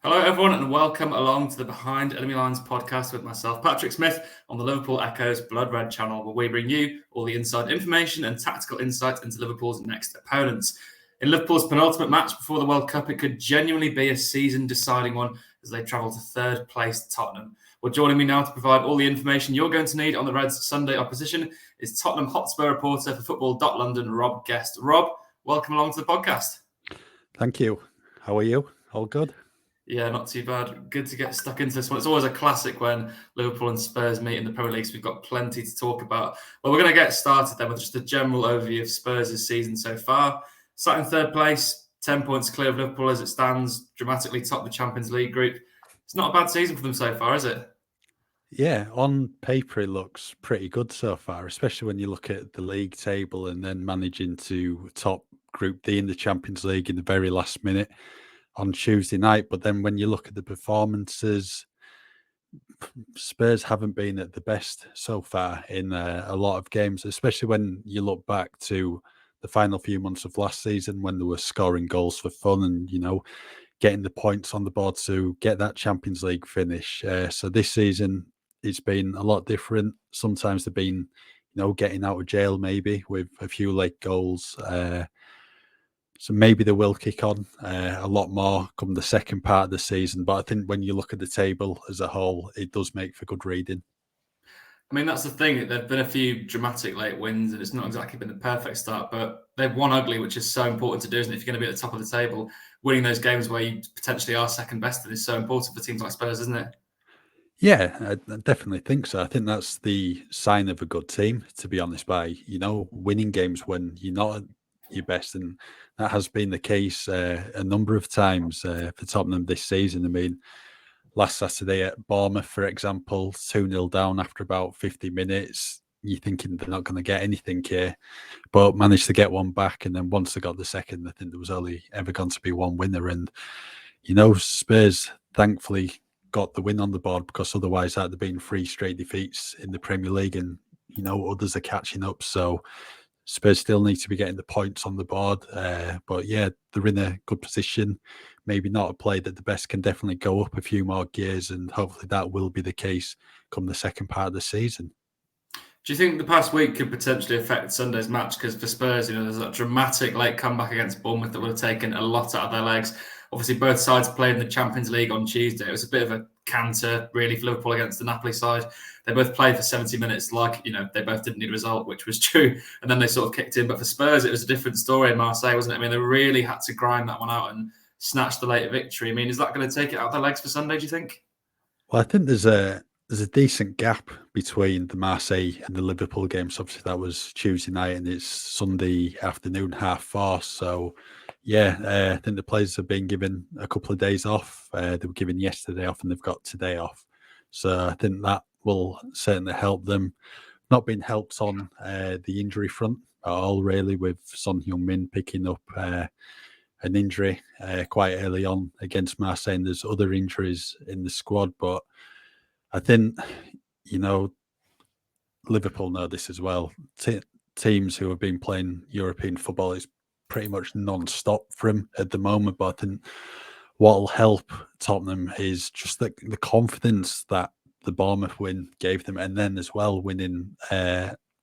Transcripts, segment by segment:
Hello, everyone, and welcome along to the Behind Enemy Lines podcast with myself, Patrick Smith, on the Liverpool Echoes Blood Red channel, where we bring you all the inside information and tactical insight into Liverpool's next opponents. In Liverpool's penultimate match before the World Cup, it could genuinely be a season-deciding one as they travel to third place Tottenham. Well, joining me now to provide all the information you're going to need on the Reds' Sunday opposition is Tottenham Hotspur reporter for football.london, Rob Guest. Rob, welcome along to the podcast. Thank you. How are you? All good? Yeah, not too bad. Good to get stuck into this one. It's always a classic when Liverpool and Spurs meet in the Premier League, so we've got plenty to talk about. Well, we're going to get started then with just a general overview of Spurs' season so far. Sat in third place, 10 points clear of Liverpool as it stands, dramatically top the Champions League group. It's not a bad season for them so far, is it? Yeah, on paper it looks pretty good so far, especially when you look at the league table and then managing to top Group D in the Champions League in the very last minute on Tuesday night. But then when you look at the performances, Spurs haven't been at the best so far in a lot of games, especially when you look back to the final few months of last season when they were scoring goals for fun and, getting the points on the board to get that Champions League finish. So this season, it's been a lot different. Sometimes they've been, getting out of jail maybe with a few late goals. So maybe they will kick on a lot more come the second part of the season. But I think when you look at the table as a whole, it does make for good reading. I mean, that's the thing. There have been a few dramatic late wins, and it's not exactly been the perfect start, but they've won ugly, which is so important to do, isn't it? If you're going to be at the top of the table, winning those games where you potentially are second best is so important for teams like Spurs, isn't it? Yeah, I definitely think so. I think that's the sign of a good team, to be honest, by, winning games when you're not at your best. And that has been the case a number of times for Tottenham this season. I mean, last Saturday at Bournemouth, for example, 2-0 down after about 50 minutes. You're thinking they're not going to get anything here, but managed to get one back. And then once they got the second, I think there was only ever going to be one winner. And, Spurs thankfully got the win on the board because otherwise that'd have been 3 straight defeats in the Premier League and, others are catching up. So Spurs still need to be getting the points on the board. But yeah, they're in a good position. Maybe not a play that the best can definitely go up a few more gears, and hopefully that will be the case come the second part of the season. Do you think the past week could potentially affect Sunday's match? Because for Spurs, there's that dramatic late comeback against Bournemouth that would have taken a lot out of their legs. Obviously, both sides played in the Champions League on Tuesday. It was a bit of a canter, really, for Liverpool against the Napoli side. They both played for 70 minutes, they both didn't need a result, which was true. And then they sort of kicked in. But for Spurs, it was a different story in Marseille, wasn't it? I mean, they really had to grind that one out and snatch the late victory. I mean, is that going to take it out of their legs for Sunday, do you think? Well, I think there's a decent gap between the Marseille and the Liverpool games. Obviously, that was Tuesday night and it's Sunday afternoon, 4:30. So, yeah, I think the players have been given a couple of days off. They were given yesterday off and they've got today off. So I think that will certainly help them. Not been helped on the injury front at all, really, with Son Heung-min picking up an injury quite early on against Marseille. And there's other injuries in the squad, but I think, Liverpool know this as well. Teams who have been playing European football is pretty much non-stop for them at the moment. But I think what will help Tottenham is just the confidence that the Bournemouth win gave them, and then as well winning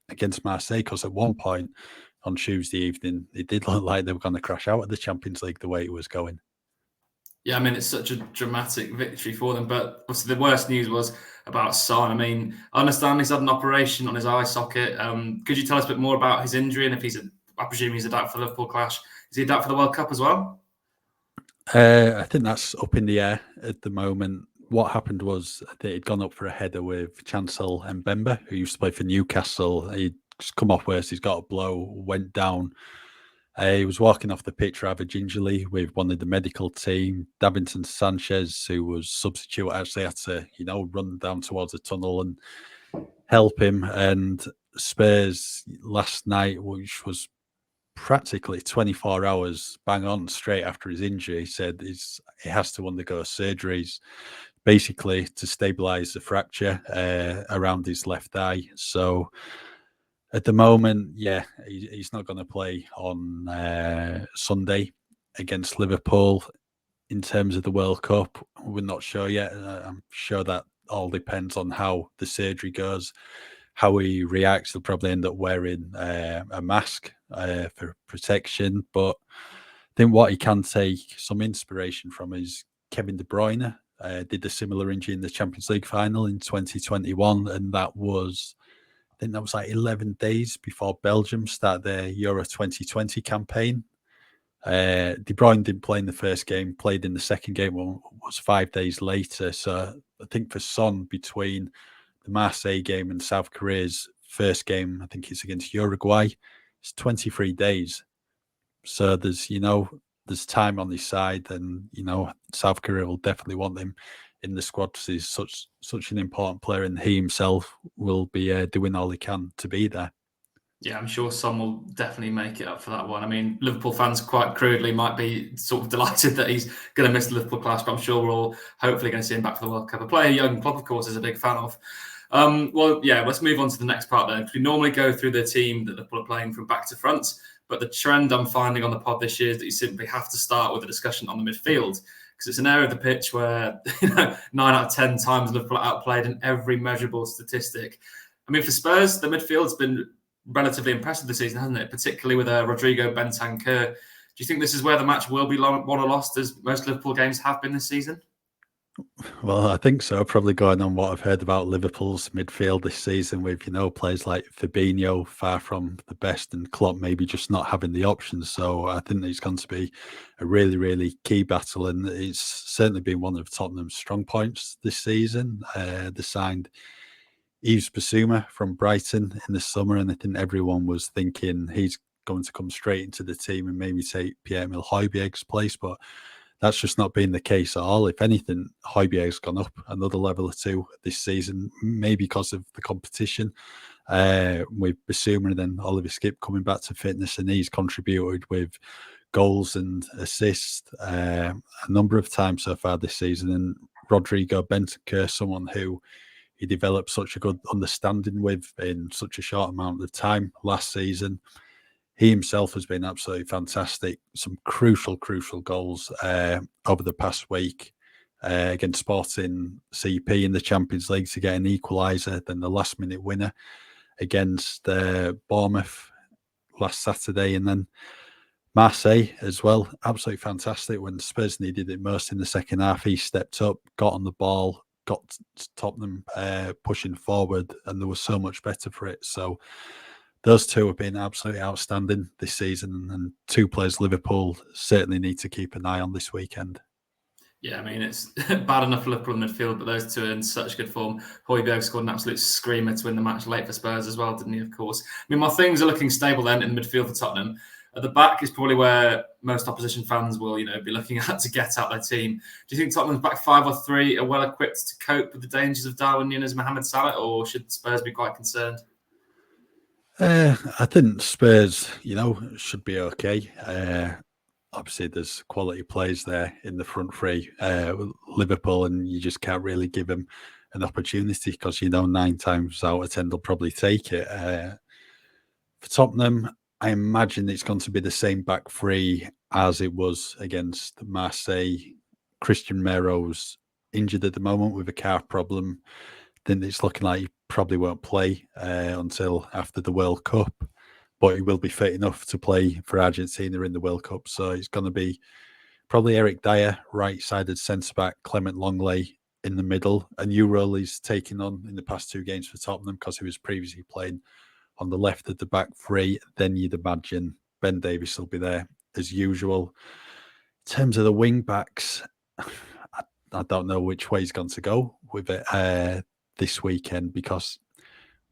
against Marseille, because at one point on Tuesday evening, it did look like they were going to crash out of the Champions League the way it was going. Yeah, I mean, it's such a dramatic victory for them. But obviously, the worst news was about Son. I mean, I understand he's had an operation on his eye socket. Could you tell us a bit more about his injury and if I presume he's a doubt for the Liverpool clash. Is he a doubt for the World Cup as well? I think that's up in the air at the moment. What happened was that he'd gone up for a header with Chancel Mbemba, who used to play for Newcastle. He'd just come off worse. He's got a blow, went down. He was walking off the pitch rather gingerly with one of the medical team. Davinson Sanchez, who was substitute, actually had to, run down towards the tunnel and help him. And Spurs last night, which was practically 24 hours bang on straight after his injury, said he has to undergo surgeries basically to stabilize the fracture around his left eye. So at the moment, yeah, he's not going to play on Sunday against Liverpool. in terms of the World Cup, we're not sure yet. I'm sure that all depends on how the surgery goes, how he reacts. He'll probably end up wearing a mask for protection. But I think what he can take some inspiration from is Kevin De Bruyne. Did a similar injury in the Champions League final in 2021, and I think that was like 11 days before Belgium started their Euro 2020 campaign. De Bruyne didn't play in the first game, played in the second game, was 5 days later. So I think for Son, between the Marseille game and South Korea's first game, I think it's against Uruguay, it's 23 days. So there's time on his side, and South Korea will definitely want him in the squad because he's such an important player, and he himself will be doing all he can to be there. Yeah, I'm sure Son will definitely make it up for that one. I mean, Liverpool fans quite crudely might be sort of delighted that he's going to miss the Liverpool clash, but I'm sure we're all hopefully going to see him back for the World Cup. A player Jurgen Klopp, of course, is a big fan of. Let's move on to the next part then. We normally go through the team that Liverpool are playing from back to front, but the trend I'm finding on the pod this year is that you simply have to start with a discussion on the midfield, because it's an area of the pitch where 9 out of 10 times Liverpool are outplayed in every measurable statistic. I mean, for Spurs, the midfield's been relatively impressive this season, hasn't it? Particularly with Rodrigo Bentancur. Do you think this is where the match will be won or lost, as most Liverpool games have been this season? Well, I think so. Probably going on what I've heard about Liverpool's midfield this season, with players like Fabinho far from the best, and Klopp maybe just not having the options. So I think it's going to be a really, really key battle, and it's certainly been one of Tottenham's strong points this season. They signed Yves Bissouma from Brighton in the summer, and I think everyone was thinking he's going to come straight into the team and maybe take Pierre-Emile Højbjerg's place, but that's just not been the case at all. If anything, Højbjerg's gone up another level or two this season, maybe because of the competition with Bissouma, and then Oliver Skip coming back to fitness, and he's contributed with goals and assists a number of times so far this season. And Rodrigo Bentancur, someone who he developed such a good understanding with in such a short amount of time last season. He himself has been absolutely fantastic. Some crucial goals over the past week against Sporting CP in the Champions League to get an equaliser, then the last-minute winner against Bournemouth last Saturday, and then Marseille as well. Absolutely fantastic. When Spurs needed it most in the second half, he stepped up, got on the ball, got Tottenham pushing forward, and there was so much better for it. So those two have been absolutely outstanding this season, and two players Liverpool certainly need to keep an eye on this weekend. Yeah, I mean, it's bad enough for Liverpool in midfield, but those two are in such good form. Højbjerg scored an absolute screamer to win the match late for Spurs as well, didn't he, of course? I mean, while things are looking stable then in the midfield for Tottenham, at the back is probably where most opposition fans will, be looking at to get out their team. Do you think Tottenham's back 5 or 3 are well equipped to cope with the dangers of Darwin Núñez, Mohamed Salah, or should Spurs be quite concerned? I think Spurs, should be okay. Obviously, there's quality players there in the front three, Liverpool, and you just can't really give them an opportunity because 9 times out of 10 they'll probably take it. For Tottenham, I imagine it's going to be the same back three as it was against Marseille. Christian Mero's injured at the moment with a calf problem. Then it's looking like he probably won't play until after the World Cup, but he will be fit enough to play for Argentina in the World Cup. So it's going to be probably Eric Dyer, right-sided centre-back, Clement Longley in the middle. A new role he's taken on in the past 2 games for Tottenham because he was previously playing on the left of the back three. Then you'd imagine Ben Davies will be there as usual. In terms of the wing-backs, I don't know which way he's going to go with it this weekend, because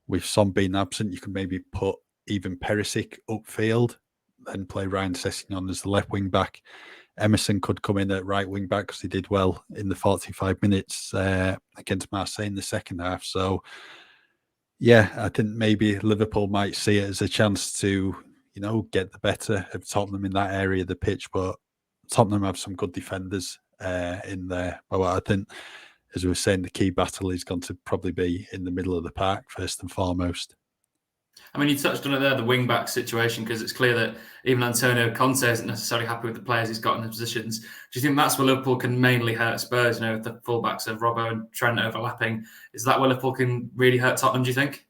with Son being absent, you can maybe put even Perisic upfield, then play Ryan Sessegnon as the left wing back. Emerson could come in at right wing back because he did well in the 45 minutes against Marseille in the second half. So, yeah, I think maybe Liverpool might see it as a chance to, get the better of Tottenham in that area of the pitch. But Tottenham have some good defenders in there. But I think, as we were saying, the key battle is going to probably be in the middle of the park first and foremost. I mean, you touched on it there, the wing-back situation, because it's clear that even Antonio Conte isn't necessarily happy with the players he's got in the positions. Do you think that's where Liverpool can mainly hurt Spurs, with the fullbacks of Robbo and Trent overlapping? Is that where Liverpool can really hurt Tottenham, do you think?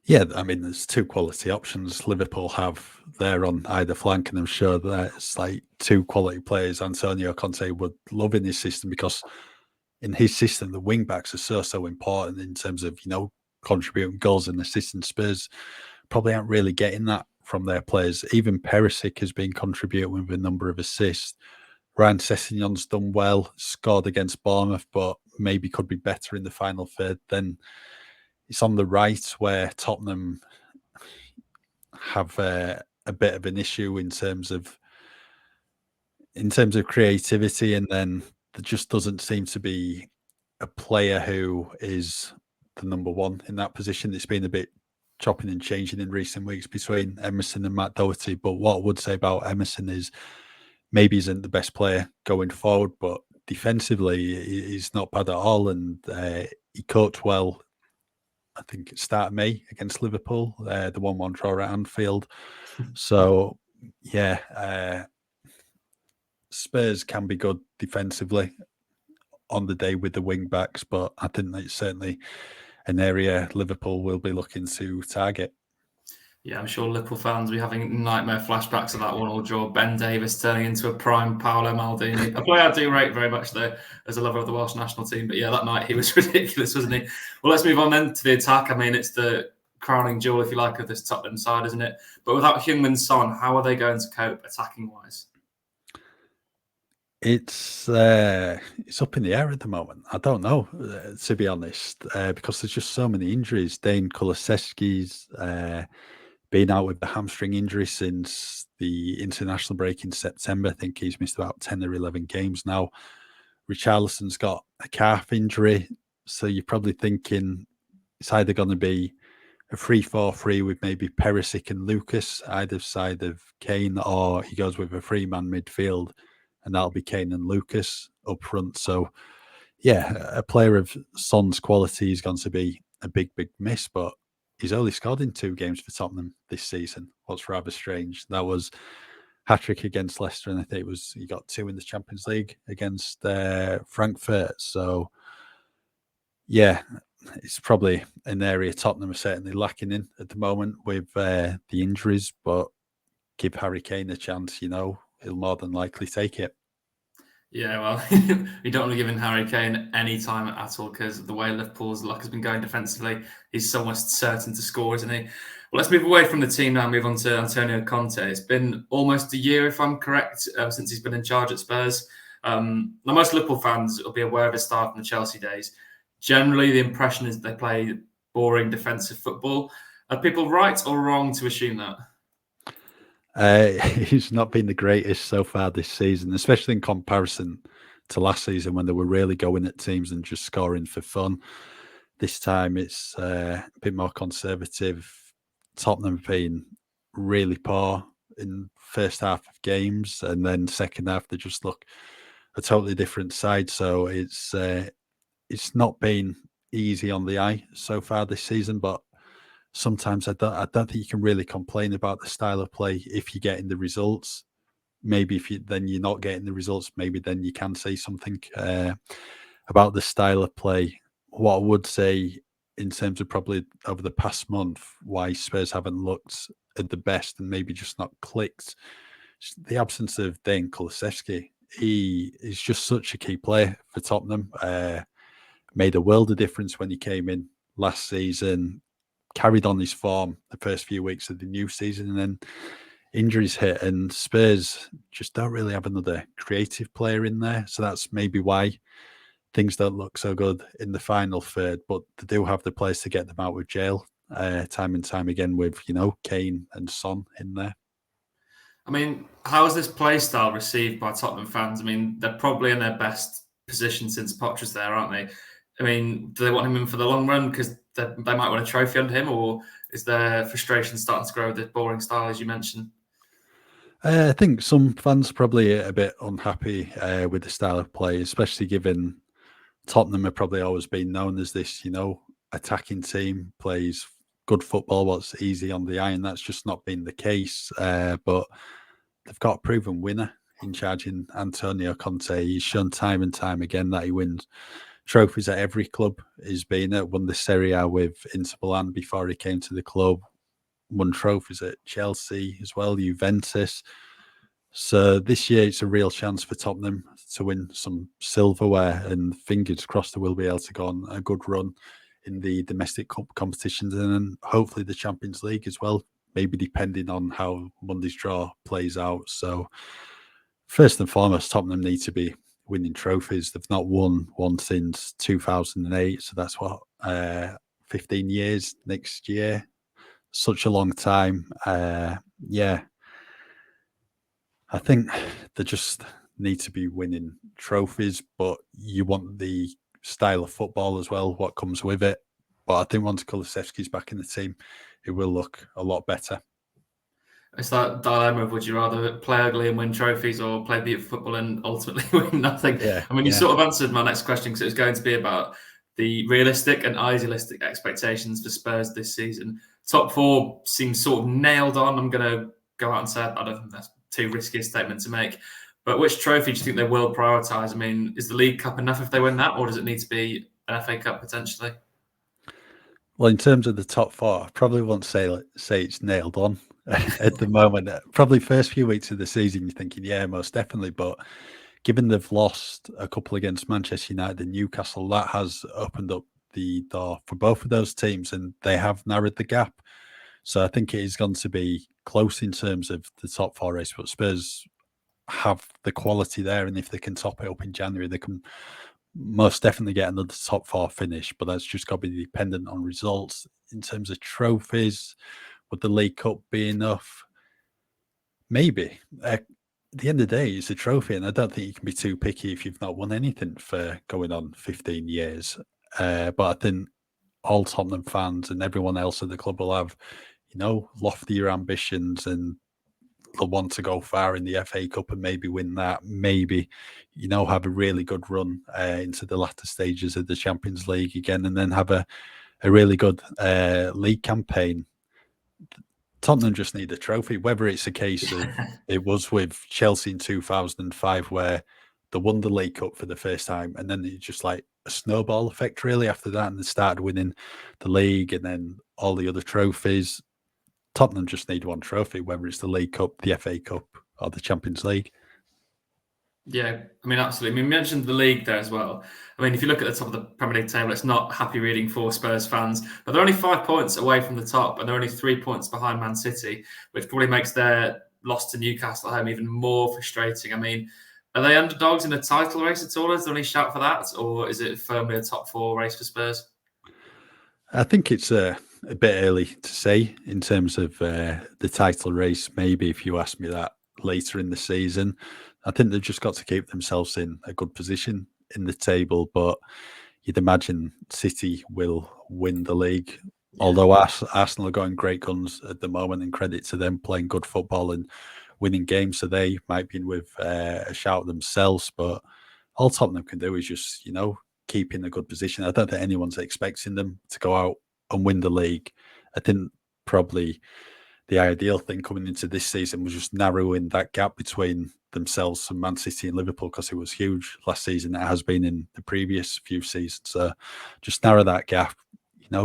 Yeah, I mean, there's two quality options Liverpool have there on either flank, and I'm sure there's like two quality players Antonio Conte would love in his system, because in his system, the wing backs are so important in terms of, contributing goals and assisting. Spurs probably aren't really getting that from their players. Even Perisic has been contributing with a number of assists. Ryan Sessegnon's done well, scored against Bournemouth, but maybe could be better in the final third. Then it's on the right where Tottenham have a bit of an issue in terms of creativity, and then there just doesn't seem to be a player who is the number one in that position. It's been a bit chopping and changing in recent weeks between Emerson and Matt Doherty. But what I would say about Emerson is maybe he isn't the best player going forward, but defensively he's not bad at all, and he coped well. I think it started May against Liverpool, the 1-1 draw at Anfield. So yeah, Spurs can be good defensively on the day with the wing backs, but I think it's certainly an area Liverpool will be looking to target. Yeah, I'm sure Liverpool fans will be having nightmare flashbacks of that 1-1 draw. Ben Davies turning into a prime Paolo Maldini. A player I do rate very much, though, as a lover of the Welsh national team. But yeah, that night he was ridiculous, wasn't he? Well, let's move on then to the attack. I mean, it's the crowning jewel, if you like, of this Tottenham side, isn't it? But without Heung-min Son, how are they going to cope attacking-wise? It's up in the air at the moment. I don't know, to be honest, because there's just so many injuries. Dane Kulusevski's been out with the hamstring injury since the international break in September. I think he's missed about 10 or 11 games now. Richarlison's got a calf injury, so you're probably thinking it's either going to be a 3-4-3 with maybe Perisic and Lucas either side of Kane, or he goes with a 3-man midfield, and that'll be Kane and Lucas up front. So, yeah, a player of Son's quality is going to be a big miss, but he's only scored in 2 games for Tottenham this season. What's rather strange. That was hat-trick against Leicester, and I think he got 2 in the Champions League against Frankfurt. So, yeah, it's probably an area Tottenham are certainly lacking in at the moment with the injuries, but give Harry Kane a chance, he'll more than likely take it. Yeah, well, we don't want to give Harry Kane any time at all, because the way Liverpool's luck has been going defensively, he's almost certain to score, isn't he? Well, let's move away from the team now and move on to Antonio Conte. It's been almost a year, if I'm correct, since he's been in charge at Spurs. Now, most Liverpool fans will be aware of his start from the Chelsea days. Generally, the impression is they play boring defensive football. Are people right or wrong to assume that? He's not been the greatest so far this season, especially in comparison to last season when they were really going at teams and just scoring for fun. This time it's a bit more conservative. Tottenham have been really poor in first half of games, and then second half they just look a totally different side. So it's not been easy on the eye so far this season, but sometimes I don't think you can really complain about the style of play if you're getting the results. Maybe if you're not getting the results, maybe then you can say something about the style of play. What I would say in terms of probably over the past month, why Spurs haven't looked at the best and maybe just not clicked, the absence of Dane Kulusevski. He is just such a key player for Tottenham. Made a world of difference when he came in last season, carried on his form the first few weeks of the new season, and then injuries hit, and Spurs just don't really have another creative player in there. So that's maybe why things don't look so good in the final third, but they do have the players to get them out of jail time and time again with, Kane and Son in there. I mean, how is this play style received by Tottenham fans? I mean, they're probably in their best position since Poch was there, aren't they? I mean, do they want him in for the long run because they might win a trophy under him, or is their frustration starting to grow with this boring style, as you mentioned? I think some fans are probably a bit unhappy with the style of play, especially given Tottenham have probably always been known as this, attacking team, plays good football, what's easy on the eye, and that's just not been the case. But they've got a proven winner in charge in Antonio Conte. He's shown time and time again that he wins trophies at every club he's been at. Won the Serie A with Inter Milan before he came to the club. Won trophies at Chelsea as well, Juventus. So this year it's a real chance for Tottenham to win some silverware, and fingers crossed they will be able to go on a good run in the domestic competitions and then hopefully the Champions League as well, maybe depending on how Monday's draw plays out. So first and foremost, Tottenham need to be winning trophies. They've not won one since 2008, so that's what 15 years next year. Such a long time. Yeah, I think they just need to be winning trophies, but you want the style of football as well, what comes with it. But I think once Kulusevski's back in the team, it will look a lot better. It's that dilemma of would you rather play ugly and win trophies or play beautiful football and ultimately win nothing? Yeah, I mean, you sort of answered my next question because it was going to be about the realistic and idealistic expectations for Spurs this season. Top four seems sort of nailed on. I'm going to go out and say I don't think that's too risky a statement to make. But which trophy do you think they will prioritise? I mean, is the League Cup enough if they win that, or does it need to be an FA Cup potentially? Well, in terms of the top four, I probably won't say it's nailed on at the moment. Probably first few weeks of the season, you're thinking, yeah, most definitely. But given they've lost a couple against Manchester United and Newcastle, that has opened up the door for both of those teams, and they have narrowed the gap. So I think it is going to be close in terms of the top four race. But Spurs have the quality there, and if they can top it up in January, they can most definitely get another top four finish, but that's just got to be dependent on results. In terms of trophies, would the League Cup be enough? Maybe. At the end of the day, it's a trophy, and I don't think you can be too picky if you've not won anything for going on 15 years. But I think all Tottenham fans and everyone else at the club will have, loftier ambitions, and they'll want to go far in the FA Cup and maybe win that. Maybe, have a really good run into the latter stages of the Champions League again, and then have a really good league campaign. Tottenham just need a trophy, whether it's a case of it was with Chelsea in 2005 where they won the League Cup for the first time, and then it's just like a snowball effect really after that, and they started winning the league and then all the other trophies. Tottenham just need one trophy, whether it's the League Cup, the FA Cup, or the Champions League. Yeah, I mean, absolutely. I mean, we mentioned the league there as well. I mean, if you look at the top of the Premier League table, it's not happy reading for Spurs fans, but they're only 5 points away from the top, and they're only 3 points behind Man City, which probably makes their loss to Newcastle at home even more frustrating. I mean, are they underdogs in a title race at all? Is there any shout for that, or is it firmly a top four race for Spurs? I think it's a bit early to say in terms of the title race. Maybe if you ask me that later in the season, I think they've just got to keep themselves in a good position in the table. But you'd imagine City will win the league. Yeah. Although Arsenal are going great guns at the moment, and credit to them playing good football and winning games, so they might be in with a shout themselves. But all Tottenham can do is just, keep in a good position. I don't think anyone's expecting them to go out and win the league. I think probably the ideal thing coming into this season was just narrowing that gap between themselves and Man City and Liverpool, because it was huge last season. It has been in the previous few seasons. So just narrow that gap,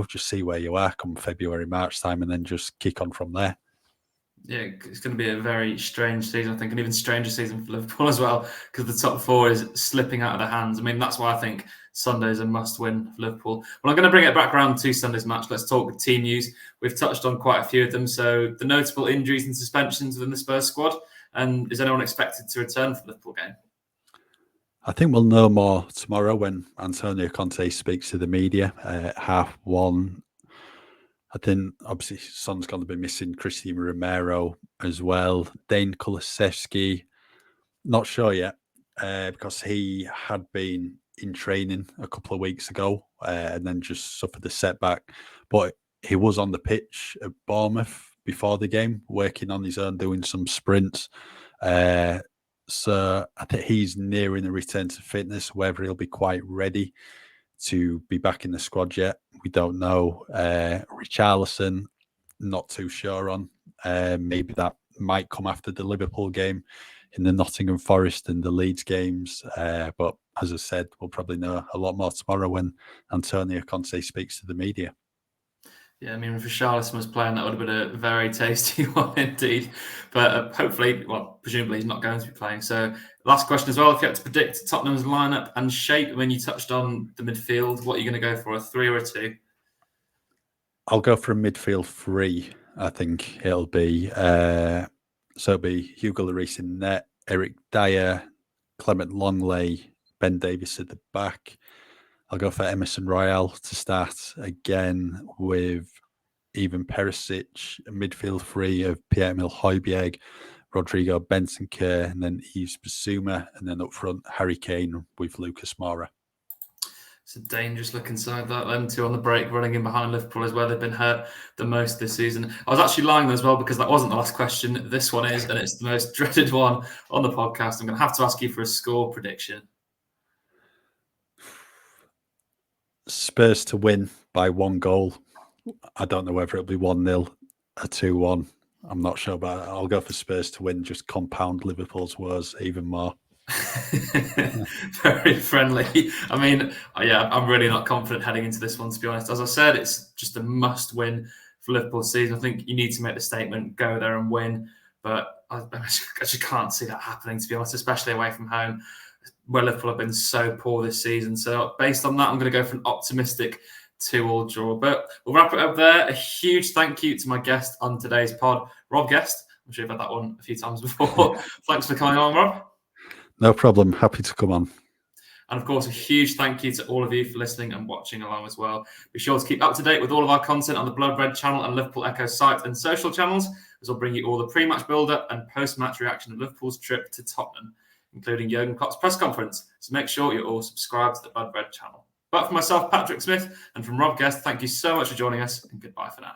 just see where you are come February, March time, and then just kick on from there. Yeah, it's going to be a very strange season, I think, an even stranger season for Liverpool as well, because the top four is slipping out of their hands. I mean, that's why I think Sunday is a must-win for Liverpool. Well, I'm going to bring it back around to Sunday's match. Let's talk team news. We've touched on quite a few of them. So the notable injuries and suspensions within the Spurs squad, and is anyone expected to return for the Liverpool game? I think we'll know more tomorrow when Antonio Conte speaks to the media at 1:30. I think obviously Son's going to be missing Christian Romero as well. Dane Kulusevski, not sure yet, because he had been in training a couple of weeks ago and then just suffered a setback. But he was on the pitch at Bournemouth before the game, working on his own, doing some sprints. So I think he's nearing a return to fitness, whether he'll be quite ready to be back in the squad yet. We don't know. Richarlison, not too sure on. Maybe that might come after the Liverpool game, in the Nottingham Forest and the Leeds games. But as I said, we'll probably know a lot more tomorrow when Antonio Conte speaks to the media. Yeah, I mean, if Richarlison was playing, that would have been a very tasty one indeed. But hopefully, well, presumably he's not going to be playing. So, last question as well. If you had to predict Tottenham's lineup and shape, when you touched on the midfield, what are you going to go for, a 3 or a 2? I'll go for a midfield 3. I think it'll be so it'll be Hugo Lloris in net, Eric Dyer, Clement Longley, Ben Davies at the back. I'll go for Emerson Royale to start again, with Ivan Perisic, a midfield 3 of Pierre-Emile Højbjerg, Rodrigo Bentancur, and then Yves Bissouma, and then up front Harry Kane with Lucas Moura. It's a dangerous looking side, that. Them two on the break running in behind Liverpool is where they've been hurt the most this season. I was actually lying as well, because that wasn't the last question. This one is, and it's the most dreaded one on the podcast. I'm going to have to ask you for a score prediction. Spurs to win by 1 goal. I don't know whether it'll be 1-0, a 2-1. I'm not sure, but I'll go for Spurs to win, just compound Liverpool's woes even more. Very friendly. I mean, yeah, I'm really not confident heading into this one, to be honest. As I said, it's just a must win for Liverpool's season. I think you need to make the statement, go there and win. But I just can't see that happening, to be honest, especially away from home, where Liverpool have been so poor this season. So based on that, I'm going to go for an optimistic 2-2 draw. But we'll wrap it up there. A huge thank you to my guest on today's pod, Rob Guest. I'm sure you've had that one a few times before. Thanks for coming on, Rob. No problem. Happy to come on. And of course, a huge thank you to all of you for listening and watching along as well. Be sure to keep up to date with all of our content on the Blood Red channel and Liverpool Echo site and social channels, as we'll bring you all the pre-match build-up and post-match reaction of Liverpool's trip to Tottenham, including Jurgen Klopp's press conference. So make sure you're all subscribed to the Blood Red channel. But from myself, Patrick Smith, and from Rob Guest, thank you so much for joining us, and goodbye for now.